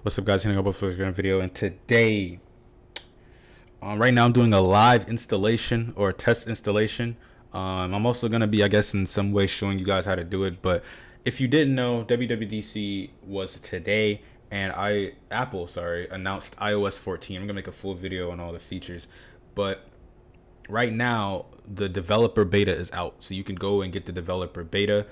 What's up, guys? Hitting up for a video, and today, right now, I'm doing a live installation or a test installation. I'm also gonna be, I guess, in some way showing you guys how to do it. But if you didn't know, WWDC was today, and Apple announced iOS 14. I'm gonna make a full video on all the features, but right now the developer beta is out, so you can go and get the developer beta.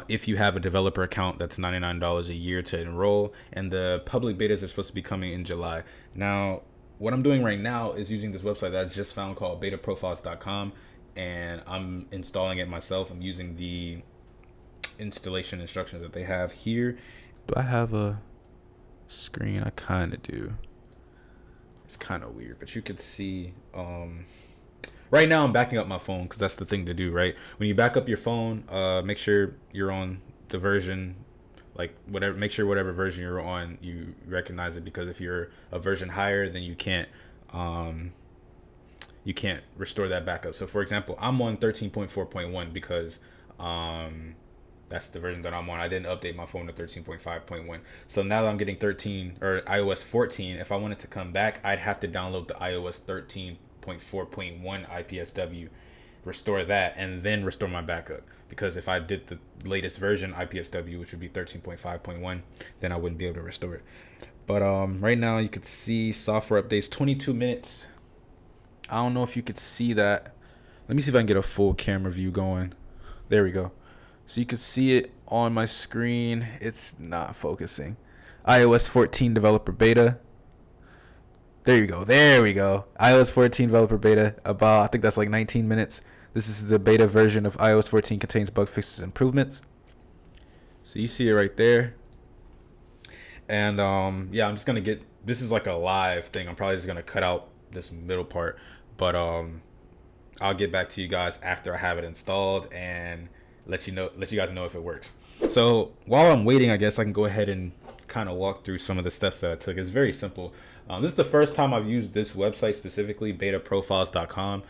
If you have a developer account, that's $99 a year to enroll, and the public betas are supposed to be coming in July. Now, what I'm doing right now is using this website that I just found called betaprofiles.com, and I'm installing it myself. I'm using the installation instructions that they have here. Do I have a screen? I kind of do. It's kind of weird, but you could see right now I'm backing up my phone because that's the thing to do, right? When you back up your phone, make sure you're on the version, like whatever, make sure whatever version you're on, you recognize it, because if you're a version higher, then you can't restore that backup. So for example, I'm on 13.4.1 because that's the version that I'm on. I didn't update my phone to 13.5.1. So now that I'm getting 13 or iOS 14, if I wanted to come back, I'd have to download the iOS 13.4.1 IPSW, restore that, and then restore my backup. Because if I did the latest version IPSW, which would be 13.5.1, then I wouldn't be able to restore it. But right now you could see software updates, 22 minutes. I don't know if you could see that. Let me see if I can get a full camera view going. There we go. So you can see it on my screen. It's not focusing. iOS 14 developer beta. There you go. There we go. iOS 14 developer beta. I think that's like 19 minutes. This is the beta version of iOS 14, contains bug fixes and improvements. So you see it right there. And yeah, I'm just gonna get, this is like a live thing. I'm probably just gonna cut out this middle part, but I'll get back to you guys after I have it installed and let you guys know if it works. So while I'm waiting, I guess I can go ahead and kind of walk through some of the steps that I took. It's very simple. This is the first time I've used this website specifically, betaprofiles.com.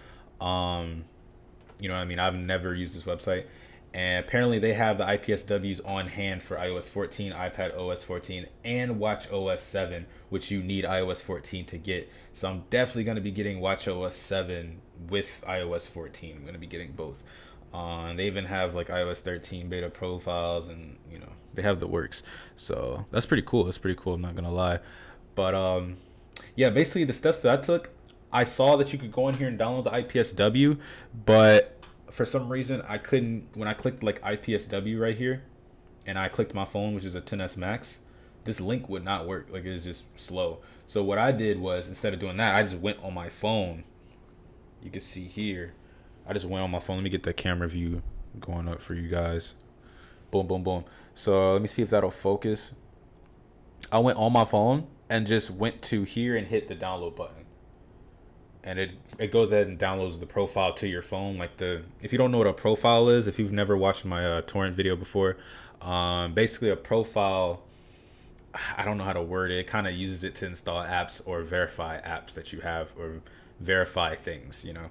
You know what I mean? I've never used this website. And apparently they have the IPSWs on hand for iOS 14, iPad OS 14, and watch OS 7, which you need iOS 14 to get. So I'm definitely going to be getting watch OS 7 with iOS 14. I'm going to be getting both. They even have like iOS 13 beta profiles, and you know, they have the works. So that's pretty cool. That's pretty cool, I'm not going to lie. But yeah, basically the steps that I took, I saw that you could go in here and download the IPSW, but for some reason I couldn't. When I clicked like IPSW right here and I clicked my phone, which is a 10s Max, this link would not work. Like, it was just slow. So what I did was, instead of doing that, I just went on my phone. You can see here, I just went on my phone. Let me get the camera view going up for you guys. Boom, boom, boom. So let me see if that'll focus. I went on my phone and just went to here and hit the download button. And it goes ahead and downloads the profile to your phone. Like, if you don't know what a profile is, if you've never watched my torrent video before, basically a profile, I don't know how to word it. It kind of uses it to install apps or verify apps that you have, or verify things, you know.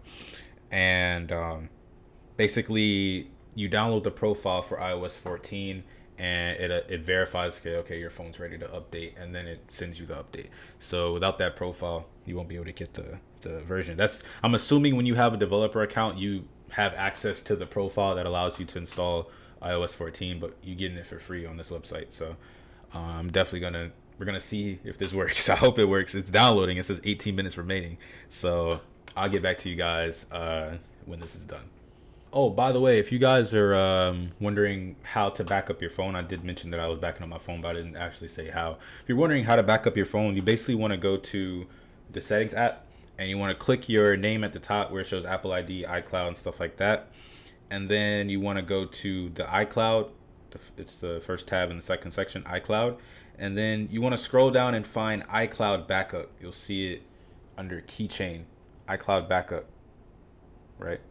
And basically you download the profile for iOS 14, and it verifies, okay, your phone's ready to update, and then it sends you the update. So without that profile, you won't be able to get the version. I'm assuming when you have a developer account, you have access to the profile that allows you to install iOS 14, but you're getting it for free on this website. So I'm definitely we're gonna see if this works. I hope it works. It's downloading. It says 18 minutes remaining. So I'll get back to you guys when this is done. Oh, by the way, if you guys are wondering how to back up your phone, I did mention that I was backing up my phone, but I didn't actually say how. If you're wondering how to back up your phone, you basically want to go to the settings app, and you want to click your name at the top where it shows Apple ID, iCloud, and stuff like that. And then you want to go to the iCloud. It's the first tab in the second section, iCloud. And then you want to scroll down and find iCloud Backup. You'll see it under Keychain, iCloud Backup, right?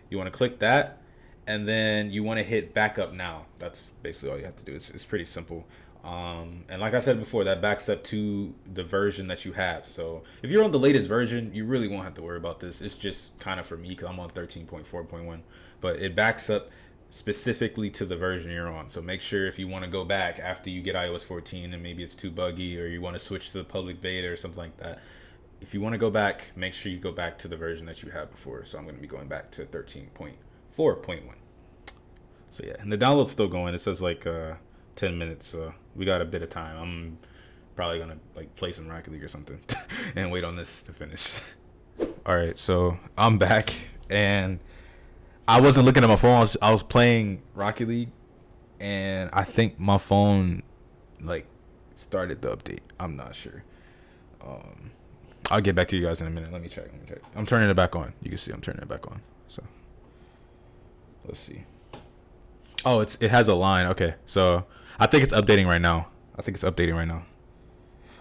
You want to click that, and then you want to hit Backup Now. That's basically all you have to do. It's pretty simple. And like I said before, that backs up to the version that you have. So if you're on the latest version, you really won't have to worry about this. It's just kind of for me because I'm on 13.4.1, but it backs up specifically to the version you're on. So make sure if you want to go back after you get iOS 14 and maybe it's too buggy, or you want to switch to the public beta or something like that. If you want to go back, make sure you go back to the version that you had before. So I'm going to be going back to 13.4.1. So yeah, and the download's still going. It says like 10 minutes, so we got a bit of time. I'm probably gonna like play some Rocket League or something and wait on this to finish. All right, so I'm back, and I wasn't looking at my phone. I was playing Rocket League, and I think my phone like started the update. I'm not sure. I'll get back to you guys in a minute. Let me check. I'm turning it back on. You can see I'm turning it back on. So let's see. Oh, it has a line. Okay, so I think it's updating right now.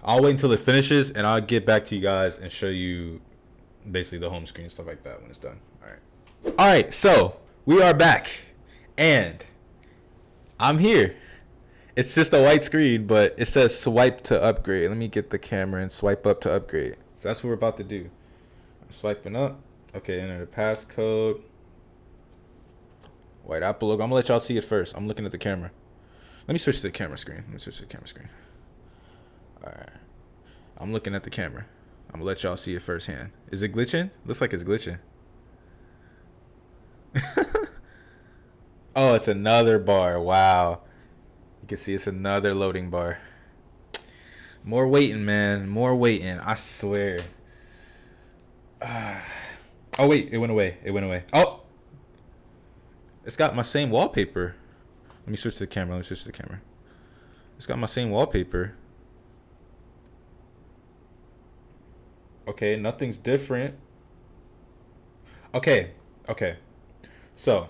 I'll wait until it finishes, and I'll get back to you guys and show you basically the home screen, stuff like that when it's done. All right, so we are back, and I'm here. It's just a white screen, but it says swipe to upgrade. Let me get the camera and swipe up to upgrade. So that's what we're about to do. I'm swiping up. Okay, enter the passcode. White Apple logo. I'm gonna let y'all see it first. I'm looking at the camera. Let me switch to the camera screen. All right. I'm looking at the camera. I'm gonna let y'all see it firsthand. Is it glitching? Looks like it's glitching. Oh, it's another bar. Wow. You can see it's another loading bar. More waiting, man. More waiting. I swear. Oh, wait. It went away. Oh! It's got my same wallpaper. Let me switch to the camera. It's got my same wallpaper. Okay, nothing's different. Okay. So,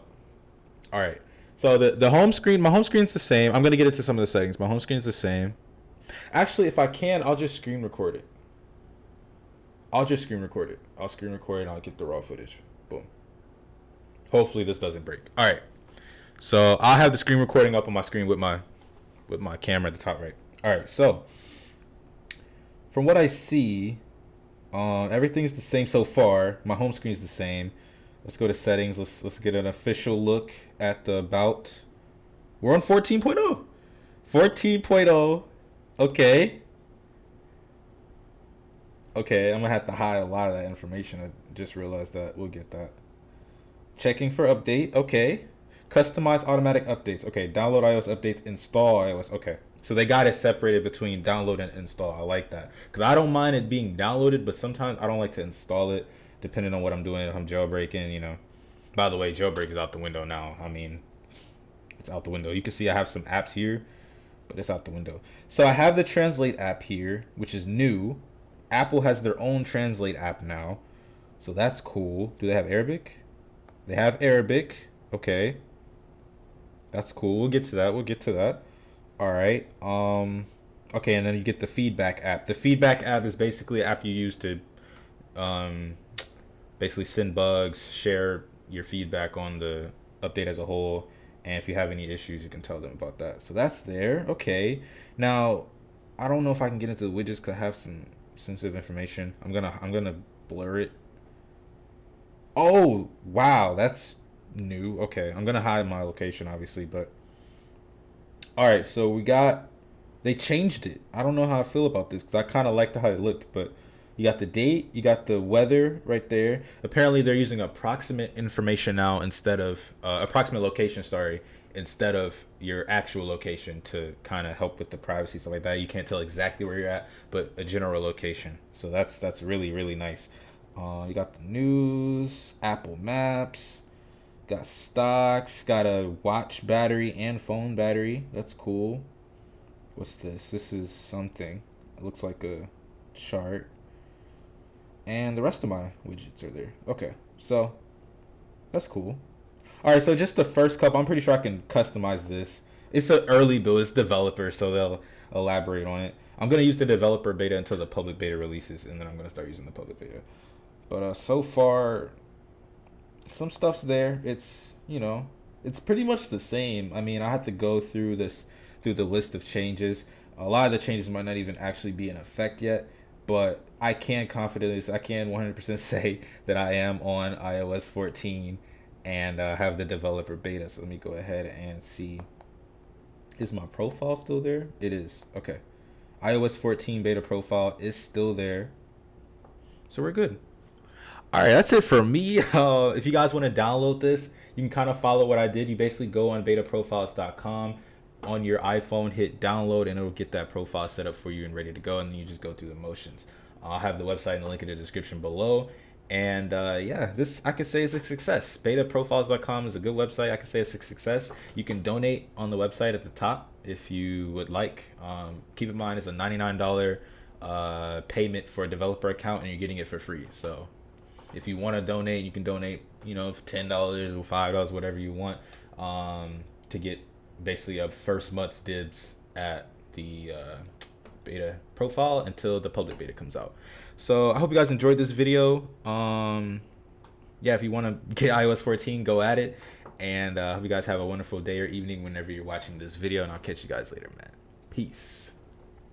all right. So the home screen, my home screen's the same. I'm going to get into some of the settings. My home screen's the same. Actually, if I can, I'll just screen record it. I'll screen record it and I'll get the raw footage. Boom. Hopefully this doesn't break. All right. So I'll have the screen recording up on my screen with my camera at the top right. All right. So from what I see, everything's the same so far. My home screen is the same. Let's go to settings. Let's get an official look at the about. We're on 14.0. 14.0. Okay. Okay, I'm gonna have to hide a lot of that information. I just realized that. We'll get that. Checking for update. Okay. Customize automatic updates. Okay. Download iOS updates. Install iOS. Okay. So they got it separated between download and install. I like that. Because I don't mind it being downloaded, but sometimes I don't like to install it depending on what I'm doing. If I'm jailbreaking, you know. By the way, jailbreak is out the window now. I mean, it's out the window. You can see I have some apps here, but it's out the window. So I have the Translate app here, which is new. Apple has their own Translate app now. So that's cool. Do they have Arabic? They have Arabic. Okay. That's cool. We'll get to that. All right. Okay, and then you get the Feedback app. The Feedback app is basically an app you use to basically send bugs, share your feedback on the update as a whole, and if you have any issues, you can tell them about that. So that's there. Okay. Now, I don't know if I can get into the widgets because I have some sensitive information. I'm gonna blur it. Oh, wow, that's new. Okay, I'm gonna hide my location obviously, but all right. So they changed it. I don't know how I feel about this because I kind of liked how it looked, but you got the date, you got the weather right there. Apparently, they're using approximate information now instead of approximate location. Sorry, instead of your actual location to kind of help with the privacy stuff like that. You can't tell exactly where you're at, but a general location. So that's really, really nice. You got the news, Apple Maps, got stocks, got a watch battery and phone battery. That's cool. What's this? This is something. It looks like a chart. And the rest of my widgets are there. Okay, so that's cool. All right, so just the first couple, I'm pretty sure I can customize this. It's an early build, it's developer, so they'll elaborate on it. I'm going to use the developer beta until the public beta releases, and then I'm going to start using the public beta. But so far, some stuff's there. It's, it's pretty much the same. I mean, I have to go through the list of changes. A lot of the changes might not even actually be in effect yet, but I can 100% say that I am on iOS 14. and have the developer beta. So let me go ahead and see. Is my profile still there? It is. Okay. iOS 14 beta profile is still there. So we're good. All right, that's it for me. If you guys want to download this, you can kind of follow what I did. You basically go on betaprofiles.com on your iPhone, hit download, and it'll get that profile set up for you and ready to go. And then you just go through the motions. I'll have the website and the link in the description below. And yeah, this I could say is a success. Betaprofiles.com is a good website. I could say it's a success. You can donate on the website at the top if you would like. Keep in mind it's a $99 payment for a developer account, and you're getting it for free. So if you want to donate, you can donate, $10 or $5, whatever you want, to get basically a first month's dibs at the beta profile until the public beta comes out. So I hope you guys enjoyed this video. Yeah, if you want to get iOS 14, go at it. And I hope you guys have a wonderful day or evening whenever you're watching this video. And I'll catch you guys later, man. Peace.